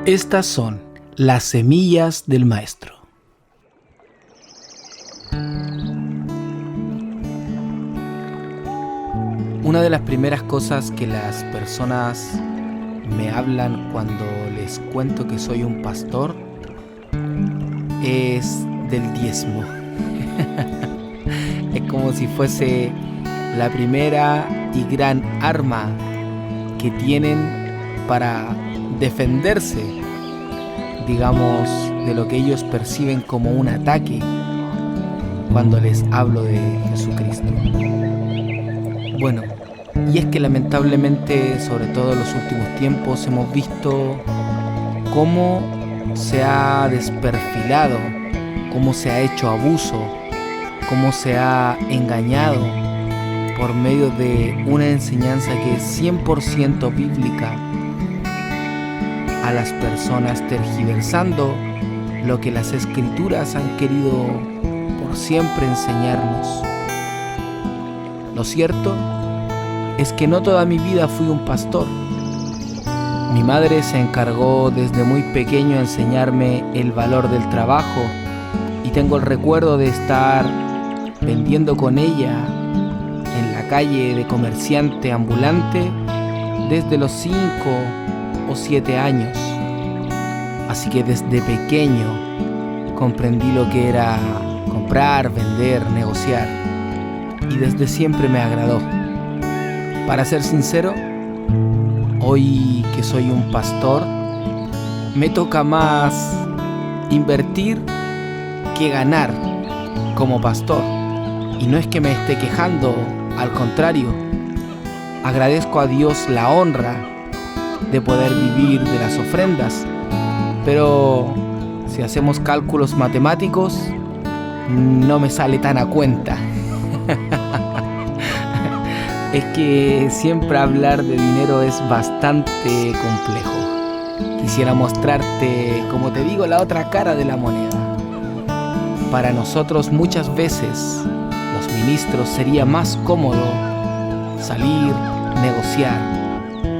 Estas son las semillas del Maestro. Una de las primeras cosas que las personas me hablan cuando les cuento que soy un pastor es del diezmo. Es como si fuese la primera y gran arma que tienen para defenderse, digamos, de lo que ellos perciben como un ataque cuando les hablo de Jesucristo. Bueno, y es que lamentablemente, sobre todo en los últimos tiempos, hemos visto cómo se ha desperfilado, cómo se ha hecho abuso, cómo se ha engañado por medio de una enseñanza que es 100% bíblica a las personas, tergiversando lo que las Escrituras han querido por siempre enseñarnos. Lo cierto es que no toda mi vida fui un pastor. Mi madre se encargó desde muy pequeño a enseñarme el valor del trabajo y tengo el recuerdo de estar vendiendo con ella en la calle de comerciante ambulante desde los 5 o 7 años. Así que desde pequeño comprendí lo que era comprar, vender, negociar, y desde siempre me agradó. Para ser sincero, hoy que soy un pastor, me toca más invertir que ganar como pastor. Y no es que me esté quejando, al contrario, agradezco a Dios la honra de poder vivir de las ofrendas, pero si hacemos cálculos matemáticos, no me sale tan a cuenta. Es que siempre hablar de dinero es bastante complejo. Quisiera mostrarte, como te digo, la otra cara de la moneda. Para nosotros muchas veces, los ministros, sería más cómodo salir, negociar.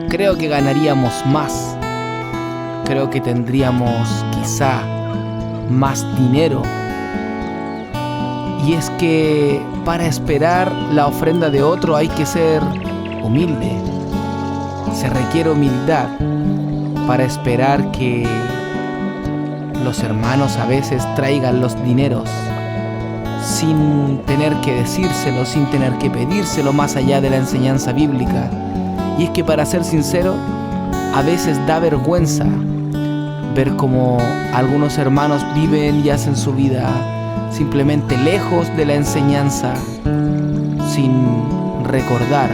Creo que ganaríamos más. Creo que tendríamos quizá más dinero. Y es que para esperar la ofrenda de otro hay que ser humilde. Se requiere humildad para esperar que los hermanos a veces traigan los dineros sin tener que decírselo, sin tener que pedírselo más allá de la enseñanza bíblica. Y es que, para ser sincero, a veces da vergüenza ver cómo algunos hermanos viven y hacen su vida simplemente lejos de la enseñanza, sin recordar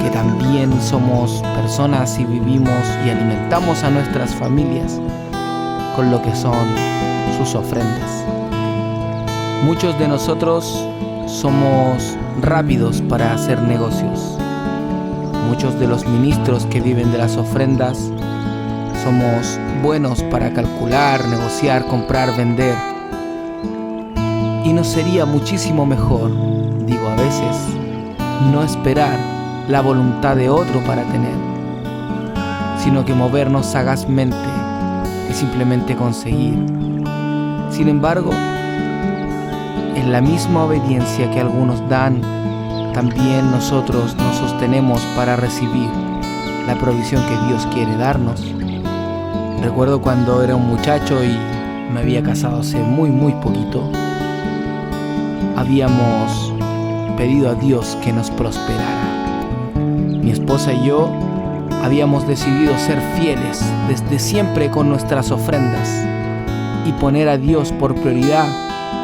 que también somos personas y vivimos y alimentamos a nuestras familias con lo que son sus ofrendas. Muchos de nosotros somos rápidos para hacer negocios. Muchos de los ministros que viven de las ofrendas somos buenos para calcular, negociar, comprar, vender. Y nos sería muchísimo mejor, digo a veces, no esperar la voluntad de otro para tener, sino que movernos sagazmente y simplemente conseguir. Sin embargo, en la misma obediencia que algunos dan, también nosotros nos sostenemos para recibir la provisión que Dios quiere darnos. Recuerdo cuando era un muchacho y me había casado hace muy poquito, habíamos pedido a Dios que nos prosperara. Mi esposa y yo habíamos decidido ser fieles desde siempre con nuestras ofrendas y poner a Dios por prioridad,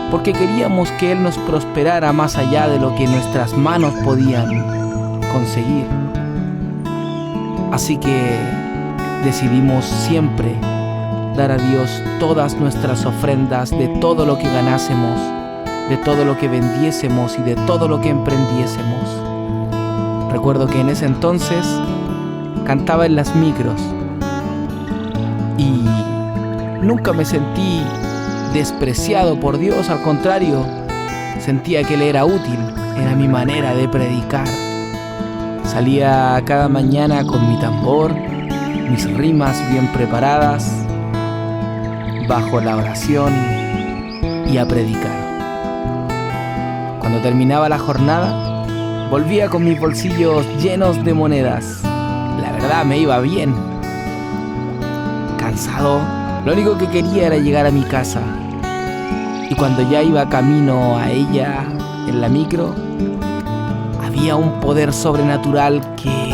porque queríamos que Él nos prosperara más allá de lo que nuestras manos podían conseguir. Así que decidimos siempre dar a Dios todas nuestras ofrendas, de todo lo que ganásemos, de todo lo que vendiésemos y de todo lo que emprendiésemos. Recuerdo que en ese entonces cantaba en las micros y nunca me sentí despreciado por Dios, al contrario, sentía que Él era útil, era mi manera de predicar. Salía cada mañana con mi tambor, mis rimas bien preparadas, bajo la oración y a predicar. Cuando terminaba la jornada, volvía con mis bolsillos llenos de monedas. La verdad me iba bien. Cansado, lo único que quería era llegar a mi casa. Y cuando ya iba camino a ella en la micro, había un poder sobrenatural que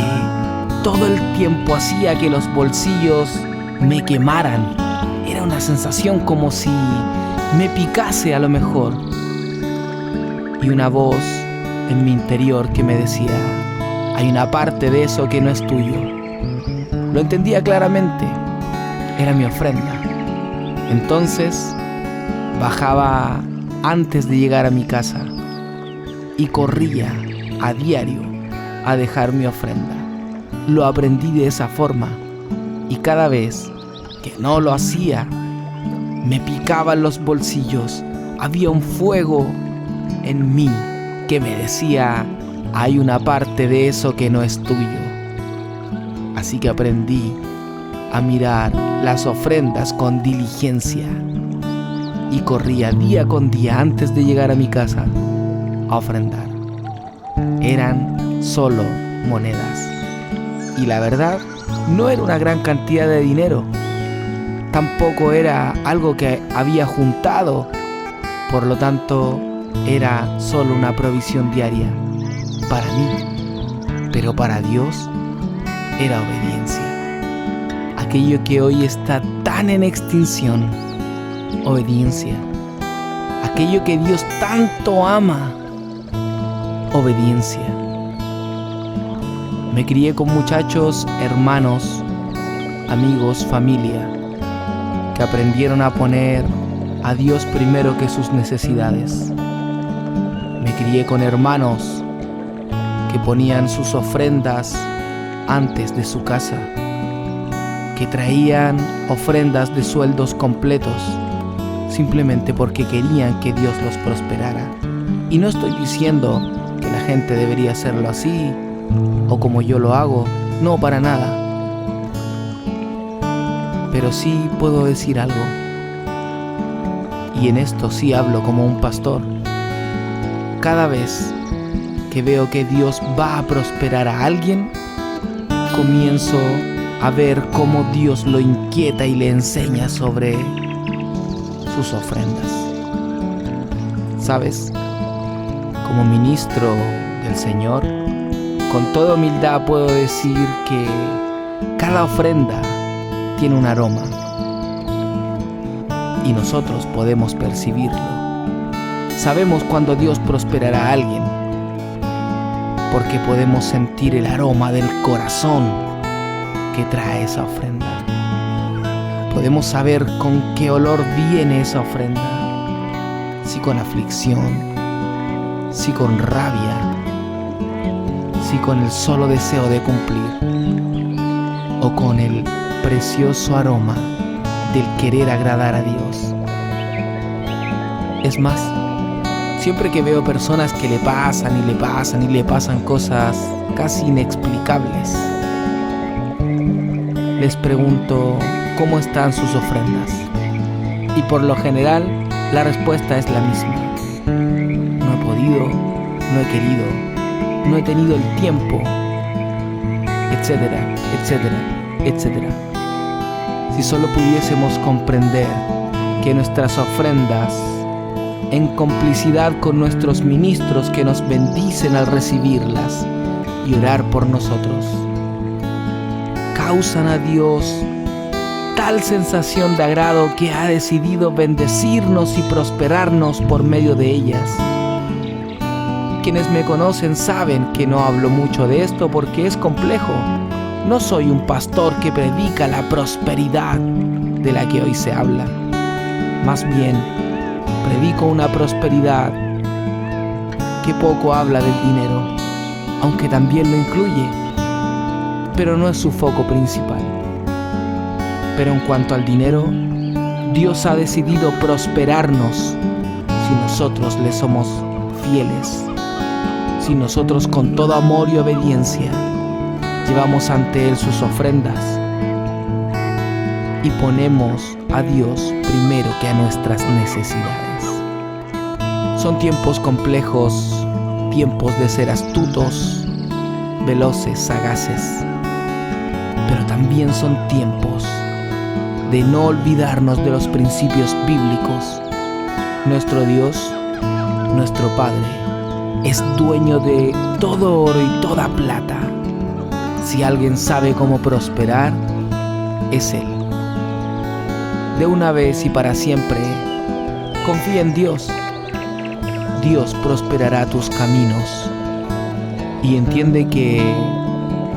todo el tiempo hacía que los bolsillos me quemaran. Era una sensación como si me picase a lo mejor. Y una voz en mi interior que me decía: hay una parte de eso que no es tuyo. Lo entendía claramente. Era mi ofrenda. Entonces bajaba antes de llegar a mi casa y corría a diario a dejar mi ofrenda. Lo aprendí de esa forma y cada vez que no lo hacía me picaban los bolsillos. Había un fuego en mí que me decía: hay una parte de eso que no es tuyo. Así que aprendí a mirar las ofrendas con diligencia y corría día con día antes de llegar a mi casa a ofrendar. Eran solo monedas y la verdad no era una gran cantidad de dinero. Tampoco era algo que había juntado, por lo tanto era solo una provisión diaria para mí, pero para Dios era obediencia. Aquello que hoy está tan en extinción, obediencia. Aquello que Dios tanto ama, obediencia. Me crié con muchachos, hermanos, amigos, familia, que aprendieron a poner a Dios primero que sus necesidades. Me crié con hermanos que ponían sus ofrendas antes de su casa, que traían ofrendas de sueldos completos simplemente porque querían que Dios los prosperara. Y no estoy diciendo que la gente debería hacerlo así o como yo lo hago, no, para nada. Pero sí puedo decir algo, y en esto sí hablo como un pastor. Cada vez que veo que Dios va a prosperar a alguien, comienzo a ver cómo Dios lo inquieta y le enseña sobre sus ofrendas. ¿Sabes? Como ministro del Señor, con toda humildad puedo decir que cada ofrenda tiene un aroma y nosotros podemos percibirlo. Sabemos cuando Dios prosperará a alguien porque podemos sentir el aroma del corazón que trae esa ofrenda. Podemos saber con qué olor viene esa ofrenda, si con aflicción, si con rabia, si con el solo deseo de cumplir, o con el precioso aroma del querer agradar a Dios. Es más, siempre que veo personas que le pasan cosas casi inexplicables, les pregunto cómo están sus ofrendas. Y por lo general, la respuesta es la misma: no he podido, no he querido, no he tenido el tiempo, etcétera, etcétera, etcétera. Si solo pudiésemos comprender que nuestras ofrendas, en complicidad con nuestros ministros que nos bendicen al recibirlas y orar por nosotros, causan a Dios tal sensación de agrado que ha decidido bendecirnos y prosperarnos por medio de ellas. Quienes me conocen saben que no hablo mucho de esto porque es complejo. No soy un pastor que predica la prosperidad de la que hoy se habla. Más bien, predico una prosperidad que poco habla del dinero, aunque también lo incluye, pero no es su foco principal. Pero en cuanto al dinero, Dios ha decidido prosperarnos si nosotros le somos fieles, si nosotros con todo amor y obediencia llevamos ante Él sus ofrendas. y ponemos a Dios primero que a nuestras necesidades. Son tiempos complejos, tiempos de ser astutos, veloces, sagaces, pero también son tiempos de no olvidarnos de los principios bíblicos. Nuestro Dios, nuestro Padre, es dueño de todo oro y toda plata. Si alguien sabe cómo prosperar, es Él. De una vez y para siempre, confía en Dios. Dios prosperará tus caminos. Y entiende que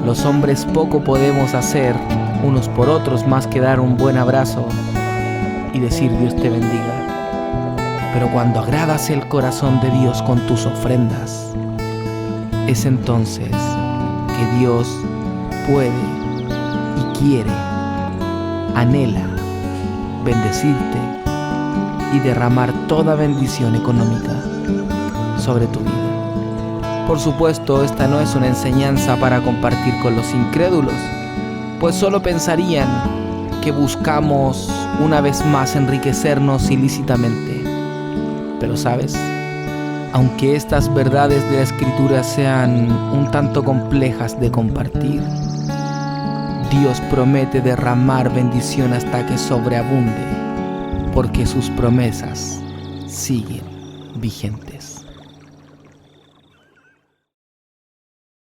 los hombres poco podemos hacer unos por otros más que dar un buen abrazo y decir Dios te bendiga. Pero cuando agradas el corazón de Dios con tus ofrendas, es entonces que Dios puede y quiere, anhela bendecirte y derramar toda bendición económica sobre tu vida. Por supuesto, esta no es una enseñanza para compartir con los incrédulos, pues solo pensarían que buscamos una vez más enriquecernos ilícitamente. Pero ¿sabes? Aunque estas verdades de la Escritura sean un tanto complejas de compartir, Dios promete derramar bendición hasta que sobreabunde, porque sus promesas siguen vigentes.